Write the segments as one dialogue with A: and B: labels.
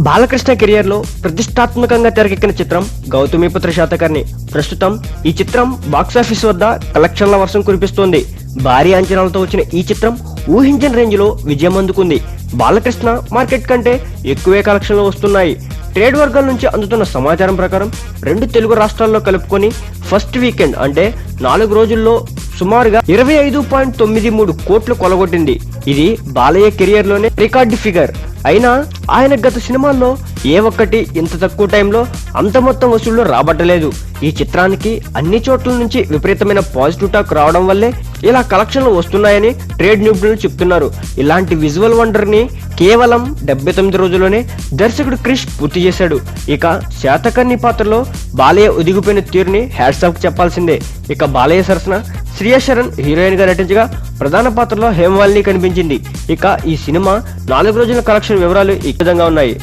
A: Balakrishna career లో ప్రతిష్టాత్మకంగా తెరకెక్కిన చిత్రం గౌతమిపుత్ర శాతకర్ణి. ప్రస్తుతం ఈ చిత్రం బాక్సాఫీస్ వద్ద కలెక్షన్ల వర్షం కురిపిస్తోంది. భారీ అంచనాలతో వచ్చిన ఈ చిత్రం ఊహించని రేంజ్ లో విజయం అందుకుంది. బాలకృష్ణ మార్కెట్ కంటే ఎక్కువే కలెక్షన్లు వస్తున్నాయి. ట్రేడ్ వర్గాల నుంచి అందుతున్న సమాచారం ప్రకారం 2 తెలుగు రాష్ట్రాల్లో కలుపుకొని ఫస్ట్ వీకెండ్ అంటే 4 రోజుల్లో సుమారుగా 25.93 కోట్లు కొలగొట్టింది. ఇది బాలయ్య కెరియర్ లోనే రికార్డు ఫిగర్. అయినా ఆయన గత సినిమాల్లో ఏ ఒక్కటి ఇంత తక్కువ టైంలో అంత మొత్తం వసూళ్లు రాబట్టలేదు. ఈ చిత్రానికి అన్ని చోట్ల నుంచి విపరీతమైన పాజిటివ్ టాక్ రావడం వల్లే ఇలా కలెక్షన్లు వస్తున్నాయని ట్రేడ్ నిపుణులు చెప్తున్నారు. ఇలాంటి విజువల్ వండర్ ని కేవలం 79 రోజుల్లోనే దర్శకుడు క్రిష్ పూర్తి చేశాడు. ఇక శాతకర్ణి పాత్రలో బాలయ్య ఒదిగిపోయిన తీరుని హ్యాట్స్ ఆఫ్ చెప్పాల్సిందే. ఇక బాలయ్య సరసన శ్రియా శరణ్ హీరోయిన్ గా నటించగా ప్రధాన పాత్రలో హేమమాలిని కనిపించింది. ఇక ఈ సినిమా 4 రోజుల కలెక్షన్ వివరాలు ఈ విధంగా ఉన్నాయి.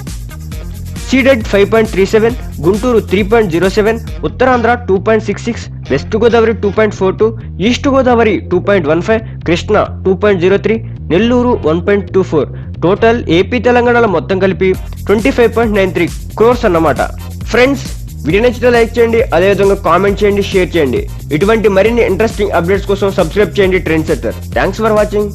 A: Ceded 5.37, Guntur 3.07, Uttarandhra 2.66, west Godavari 2.42, east Godavari 2.15, Krishna 2.03, Nellore 1.24. Total AP తెలంగాణలో మొత్తం కలిపి 25.93 crores అన్నమాట. ఫ్రెండ్స్, వీడియో నచ్చితే లైక్ చేయండి, అదేవిధంగా కామెంట్ చేయండి, షేర్ చేయండి. ఇటువంటి మరిన్ని ఇంట్రెస్టింగ్ అప్డేట్స్ కోసం సబ్స్క్రైబ్ చేయండి trend setter. Thanks for watching.